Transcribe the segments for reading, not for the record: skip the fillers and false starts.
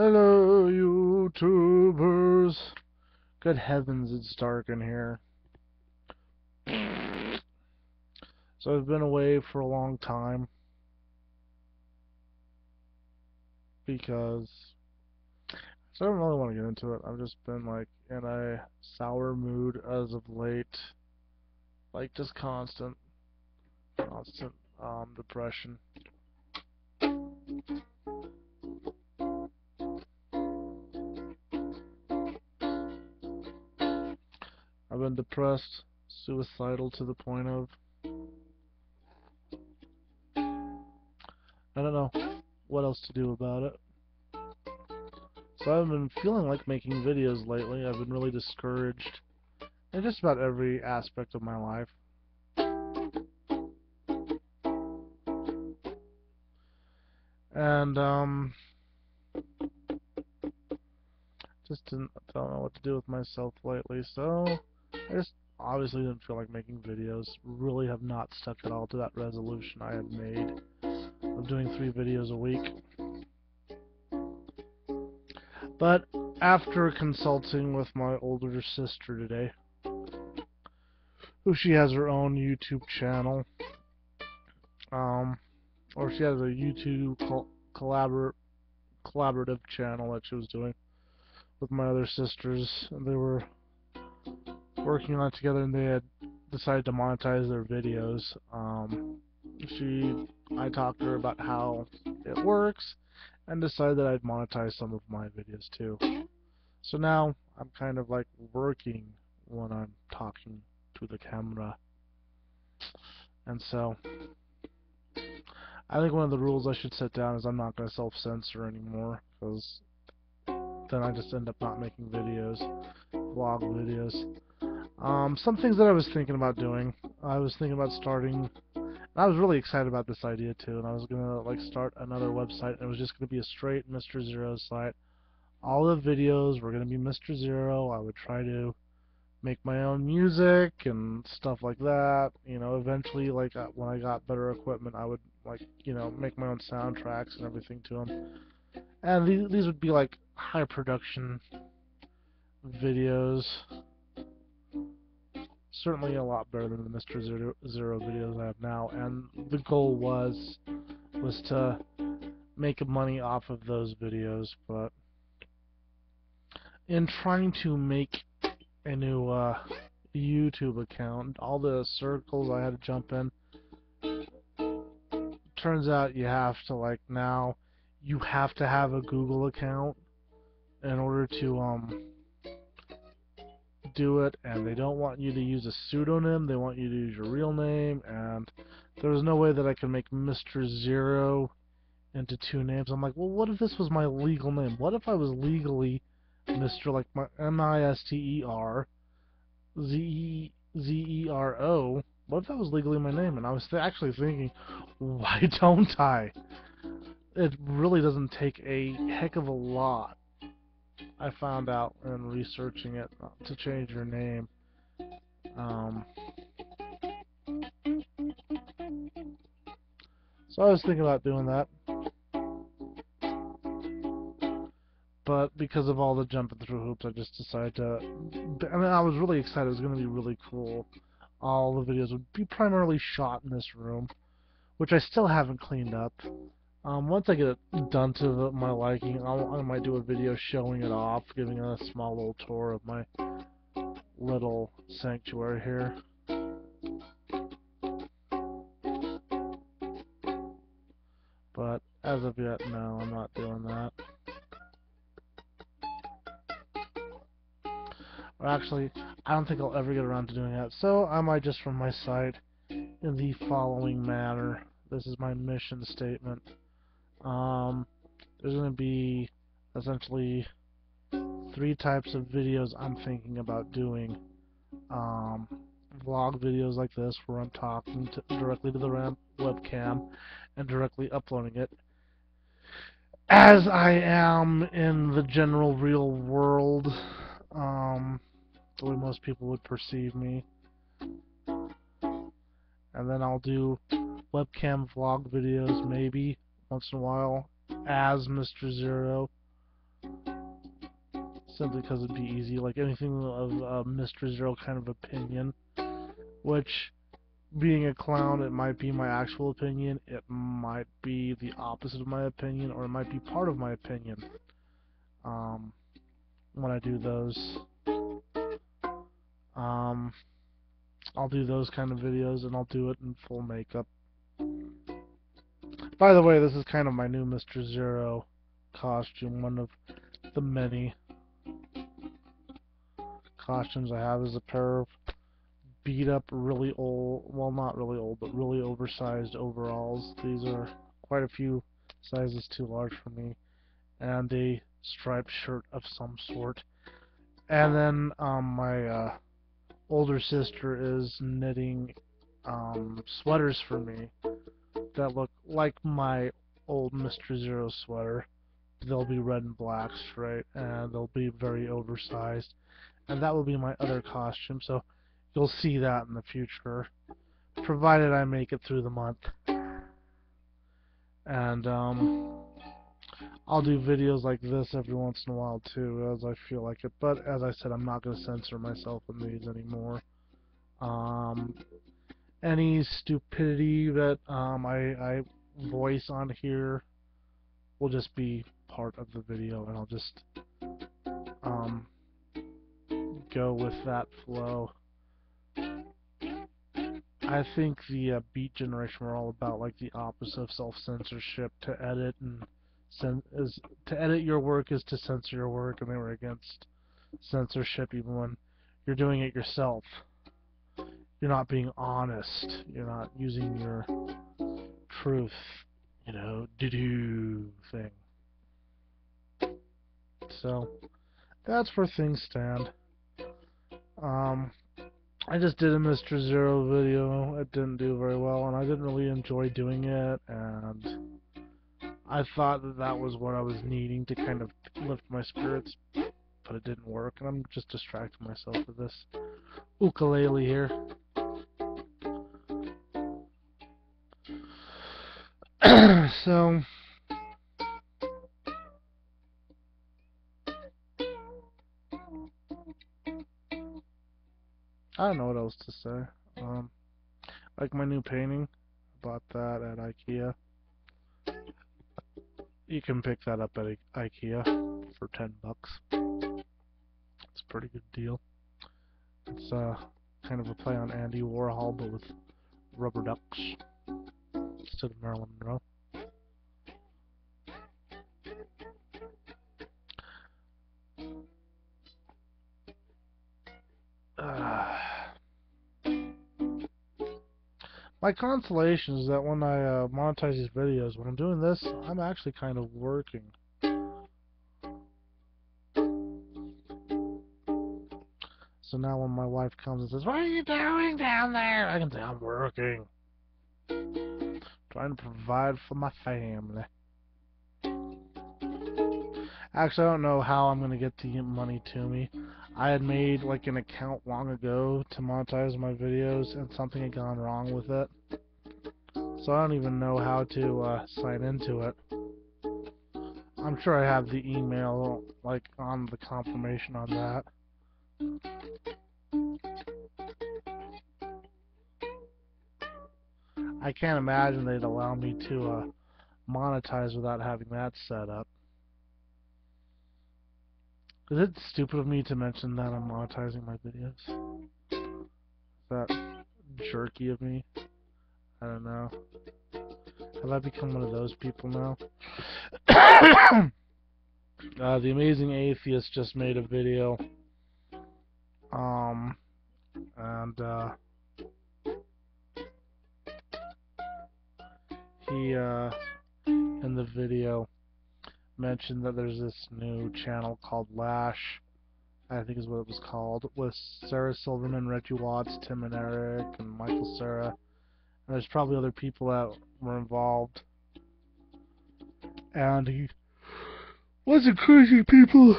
Hello, YouTubers. Good heavens, it's dark in here. So I've been away for a long time because I don't really want to get into it. I've just been like in a sour mood as of late, like just constant depression. I've been depressed, suicidal to the point of I don't know what else to do about it. So I've been feeling like making videos lately. I've been really discouraged in just about every aspect of my life. And just don't know what to do with myself lately. So I just obviously didn't feel like making videos. Really have not stuck at all to that resolution I had made of doing 3 videos a week. But after consulting with my older sister today, who she has her own YouTube channel, or she has a YouTube collaborative channel that she was doing with my other sisters, and they were working on it together, and they had decided to monetize their videos. I talked to her about how it works, and decided that I'd monetize some of my videos too. So now I'm kind of like working when I'm talking to the camera, and so I think one of the rules I should set down is I'm not going to self-censor anymore, because then I just end up not making videos, vlog videos. Some things that I was thinking about doing, I was thinking about starting, and I was really excited about this idea too, and I was going to like start another website, and it was just going to be a straight Mr. Zero site. All the videos were going to be Mr. Zero. I would try to make my own music and stuff like that. You know, eventually, like when I got better equipment, I would like, you know, make my own soundtracks and everything to them. And these would be like high production videos. Certainly a lot better than the Mr. Zero videos I have now. And the goal was to make money off of those videos. But in trying to make a new YouTube account, all the circles I had to jump in, turns out you have to like now you have to have a Google account in order to do it, and they don't want you to use a pseudonym, they want you to use your real name, and there was no way that I could make Mr. Zero into 2 names. I'm like, well, what if this was my legal name? What if I was legally Mr. like my Mister Zero? What if that was legally my name? And I was actually thinking, why don't I? It really doesn't take a heck of a lot, I found out in researching it, to change your name. So I was thinking about doing that, but because of all the jumping through hoops, I just decided to. I mean, I was really excited. It was going to be really cool. All the videos would be primarily shot in this room, which I still haven't cleaned up. Once I get it done to my liking, I might do a video showing it off, giving a small little tour of my little sanctuary here. But as of yet, no, I'm not doing that. Or actually, I don't think I'll ever get around to doing that. So I might just run my site in the following manner. This is my mission statement. There's going to be essentially 3 types of videos I'm thinking about doing. Vlog videos like this, where I'm talking directly to the webcam and directly uploading it, as I am in the general real world, the way most people would perceive me. And then I'll do webcam vlog videos, maybe once in a while, as Mr. Zero, simply because it'd be easy. Like anything of Mr. Zero kind of opinion, which, being a clown, it might be my actual opinion, it might be the opposite of my opinion, or it might be part of my opinion. When I do those, I'll do those kind of videos, and I'll do it in full makeup. By the way, this is kind of my new Mr. Zero costume, one of the many costumes I have. Is a pair of beat up, really old, well, not really old, but really oversized overalls. These are quite a few sizes too large for me, and a striped shirt of some sort. And then my older sister is knitting sweaters for me that look like my old Mr. Zero sweater. They'll be red and black straight, and they'll be very oversized. And that will be my other costume, so you'll see that in the future, provided I make it through the month. And I'll do videos like this every once in a while too, as I feel like it. But as I said, I'm not going to censor myself in these anymore. Any stupidity that I voice on here will just be part of the video, and I'll just go with that flow. I think the Beat Generation were all about like the opposite of self-censorship. To edit your work is to censor your work, and they were against censorship even when you're doing it yourself. You're not being honest. You're not using your truth, do thing. So that's where things stand. I just did a Mr. Zero video. It didn't do very well, and I didn't really enjoy doing it, and I thought that was what I was needing to kind of lift my spirits, but it didn't work, and I'm just distracting myself with this ukulele here. So I don't know what else to say. Like my new painting, I bought that at IKEA. You can pick that up at IKEA for $10. It's a pretty good deal. It's kind of a play on Andy Warhol, but with rubber ducks instead of Marilyn Monroe. My consolation is that when I monetize these videos, when I'm doing this, I'm actually kind of working. So now when my wife comes and says, "What are you doing down there?" I can say, "I'm working. Trying to provide for my family." Actually, I don't know how I'm going to get the money to me. I had made like an account long ago to monetize my videos, and something had gone wrong with it. So I don't even know how to sign into it. I'm sure I have the email like on the confirmation on that. I can't imagine they'd allow me to monetize without having that set up. Is it stupid of me to mention that I'm monetizing my videos? Is that jerky of me? I don't know. Have I become one of those people now? The Amazing Atheist just made a video. And he, in the video, mentioned that there's this new channel called Lash, I think is what it was called, with Sarah Silverman, Reggie Watts, Tim and Eric, and Michael Cera. And there's probably other people that were involved. And he was encouraging people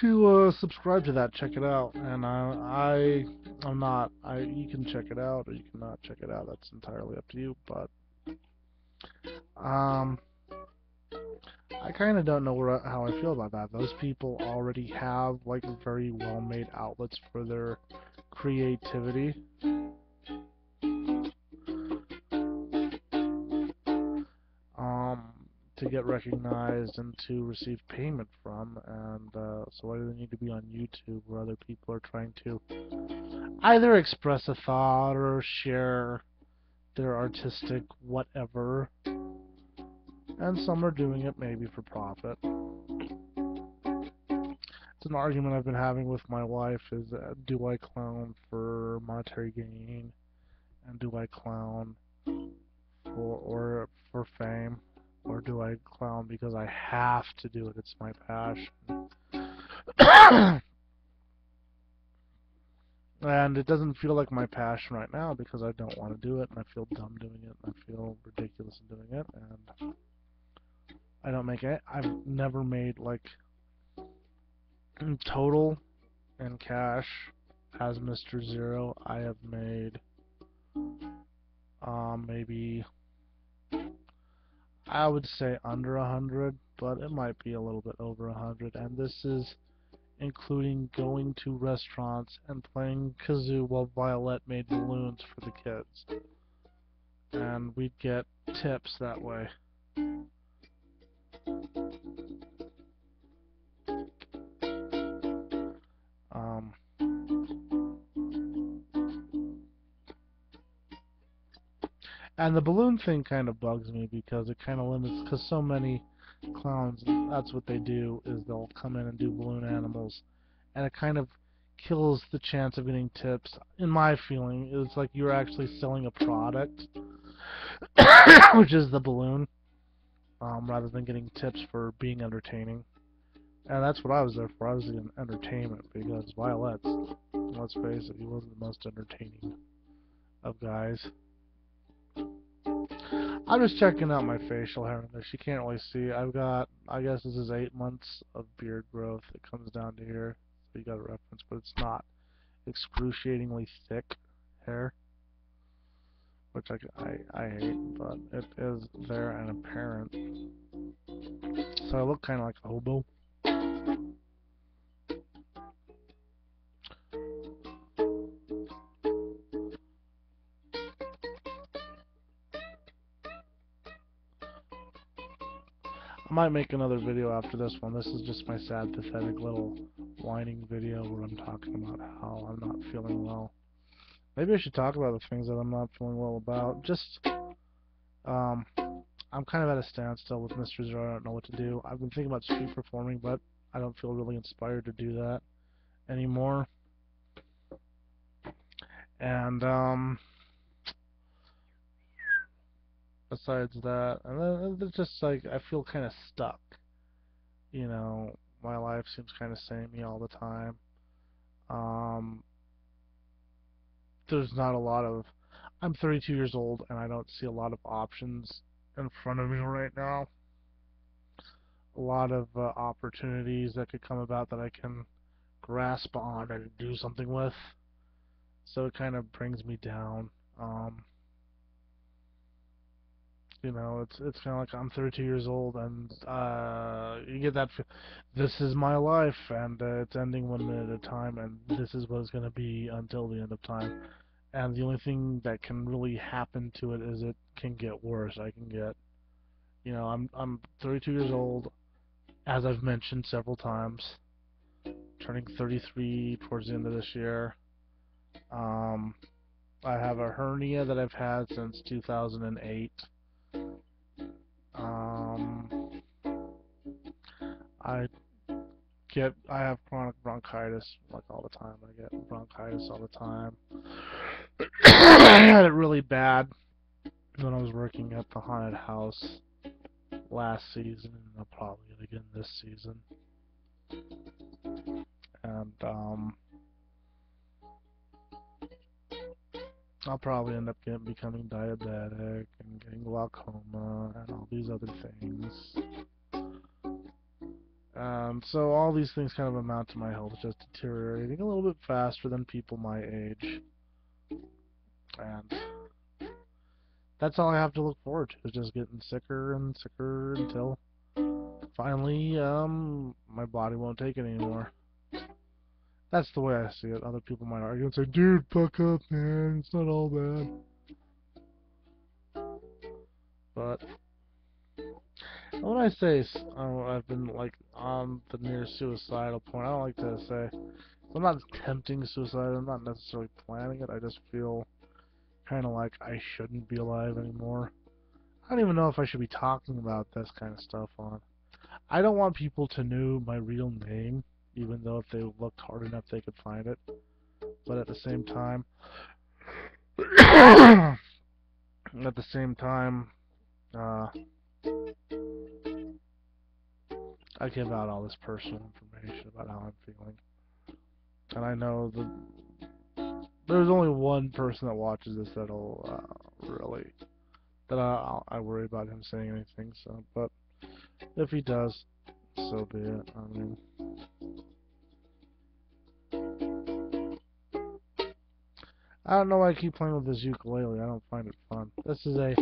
to subscribe to that, check it out. And I'm not. You can check it out or you cannot check it out. That's entirely up to you. But I kind of don't know how I feel about that. Those people already have like very well-made outlets for their creativity. Um, to get recognized and to receive payment from, and so why do they need to be on YouTube where other people are trying to either express a thought or share their artistic whatever, and some are doing it maybe for profit. It's an argument I've been having with my wife is, do I clown for monetary gain, and do I clown for fame, or do I clown because I have to do it? It's my passion. And it doesn't feel like my passion right now because I don't want to do it, and I feel dumb doing it, and I feel ridiculous in doing it, and I don't make it. I've never made, like, total in cash as Mr. Zero. I have made maybe, I would say under 100, but it might be a little bit over 100, and this is including going to restaurants and playing kazoo while Violet made balloons for the kids. And we'd get tips that way. And the balloon thing kind of bugs me because it kind of limits, because so many clowns, that's what they do, is they'll come in and do balloon animals, and it kind of kills the chance of getting tips. In my feeling, it's like you're actually selling a product, which is the balloon, rather than getting tips for being entertaining. And that's what I was there for. I was in entertainment, because Violet's, let's face it, he wasn't the most entertaining of guys. I'm just checking out my facial hair in this. You can't really see. I've got, I guess this is 8 months of beard growth. It comes down to here, so you got a reference, but it's not excruciatingly thick hair, which I hate, but it is there and apparent. So I look kind of like a hobo. I might make another video after this one. This is just my sad, pathetic little whining video where I'm talking about how I'm not feeling well. Maybe I should talk about the things that I'm not feeling well about. Just, I'm kind of at a standstill with Mr. Zero. I don't know what to do. I've been thinking about street performing, but I don't feel really inspired to do that anymore. And, besides that, and then it's just like, I feel kind of stuck. You know, my life seems kind of samey all the time. There's not a lot of, I'm 32 years old and I don't see a lot of options in front of me right now. A lot of opportunities that could come about that I can grasp on and do something with. So it kind of brings me down. You know, it's kind of like I'm 32 years old, and you get that. This is my life, and it's ending 1 minute at a time, and this is what it's going to be until the end of time. And the only thing that can really happen to it is it can get worse. I can get, you know, I'm 32 years old, as I've mentioned several times, turning 33 towards the end of this year. I have a hernia that I've had since 2008. I have chronic bronchitis like all the time. I get bronchitis all the time. I had it really bad when I was working at the haunted house last season, and I'll probably get it again this season. And I'll probably end up becoming diabetic and getting glaucoma and all these other things. So all these things kind of amount to my health just deteriorating a little bit faster than people my age. And that's all I have to look forward to, is just getting sicker and sicker until finally, my body won't take it anymore. That's the way I see it. Other people might argue and say, dude, fuck up, man. It's not all bad. But when I say I've been like on the near suicidal point, I don't like to say I'm not attempting suicide. I'm not necessarily planning it. I just feel kind of like I shouldn't be alive anymore. I don't even know if I should be talking about this kind of stuff on. I don't want people to know my real name, even though if they looked hard enough they could find it. But at the same time, uh, I give out all this personal information about how I'm feeling. And I know that there's only one person that watches this that'll really, that I worry about him saying anything. So, but if he does, so be it. I mean, I don't know why I keep playing with this ukulele. I don't find it fun. This is a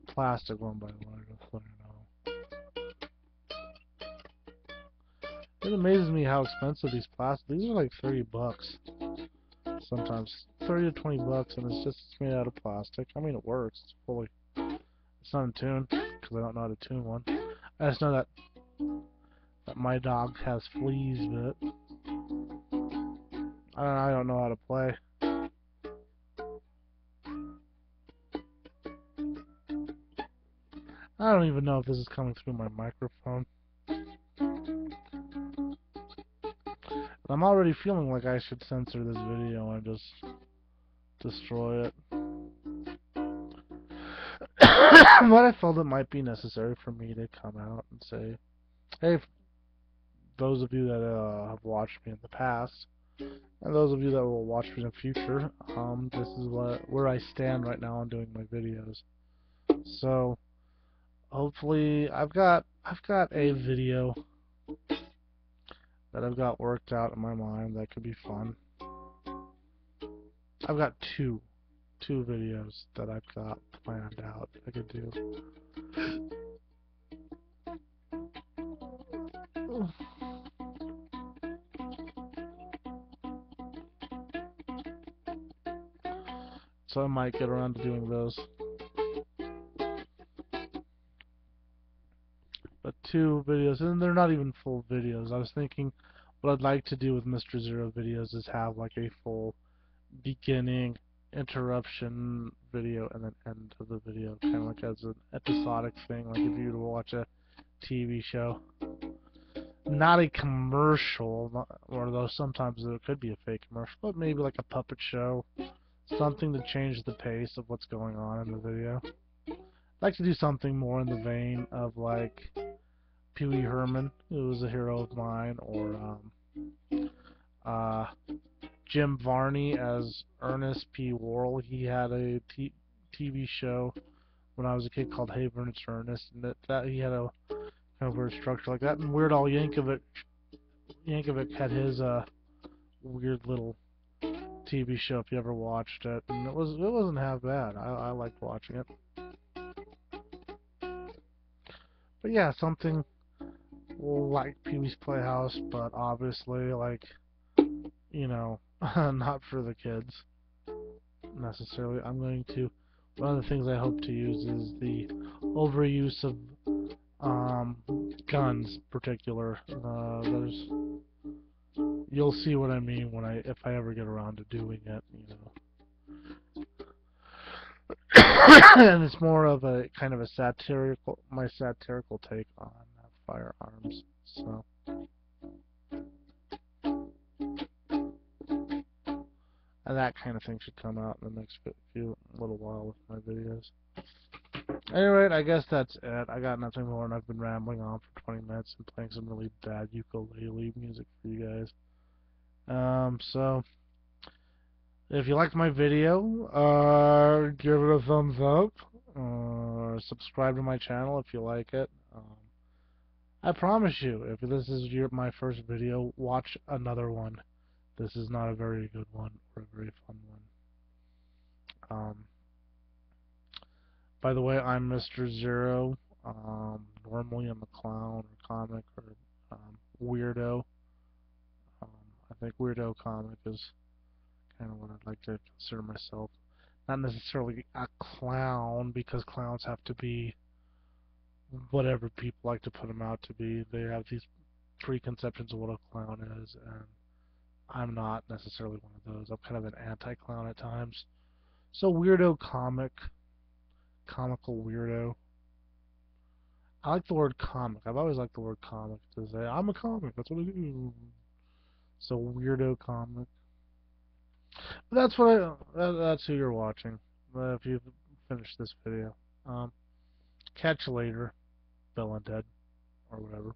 plastic one, by the way. Just let you know. It amazes me how expensive these plastic. These are like $30. Sometimes 30 to 20 bucks, and it's made out of plastic. I mean, it works. It's fully. It's not in tune because I don't know how to tune one. I just know that my dog has fleas, but I don't know how to play. I don't even know if this is coming through my microphone. I'm already feeling like I should censor this video and just destroy it. But I felt it might be necessary for me to come out and say, hey, those of you that have watched me in the past, and those of you that will watch me in the future, this is where I stand right now on doing my videos. So hopefully I've got a video that I've got worked out in my mind that could be fun. I've got two videos that I've got planned out I could do. So I might get around to doing those. But 2 videos, and they're not even full videos. I was thinking what I'd like to do with Mr. Zero videos is have like a full beginning, interruption video, and then end of the video, kind of like as an episodic thing, like if you were to watch a TV show. Not a commercial, or though sometimes there could be a fake commercial, but maybe like a puppet show. Something to change the pace of what's going on in the video. I'd like to do something more in the vein of like Pee Wee Herman, who was a hero of mine, or Jim Varney as Ernest P. Worrell. He had a TV show when I was a kid called Hey Vern, It's Ernest, and that he had a kind of weird structure like that. And Weird Al Yankovic had his weird little TV show if you ever watched it, and it wasn't half bad. I liked watching it. But yeah, something like Pee-wee's Playhouse, but obviously like, you know, not for the kids necessarily. One of the things I hope to use is the overuse of guns in particular. You'll see what I mean if I ever get around to doing it, you know. And it's more of a kind of a satirical take on firearms. So, and that kind of thing should come out in the next little while with my videos. Anyway, I guess that's it. I got nothing more, and I've been rambling on for 20 minutes and playing some really bad ukulele music for you guys. So if you liked my video, give it a thumbs up, or subscribe to my channel if you like it. I promise you, if this is my first video, watch another one. This is not a very good one or a very fun one. By the way, I'm Mr. Zero Normally I'm a clown or comic or weirdo. Um, I think weirdo comic is kind of what I'd like to consider myself. Not necessarily a clown, because clowns have to be whatever people like to put them out to be. They have these preconceptions of what a clown is, and I'm not necessarily one of those. I'm kind of an anti-clown at times. So weirdo comic, comical weirdo. I like the word comic. I've always liked the word comic to say I'm a comic. That's what I do. So weirdo comic. But that's what that's who you're watching. If you've finished this video, catch you later, Bill and Ted, or whatever.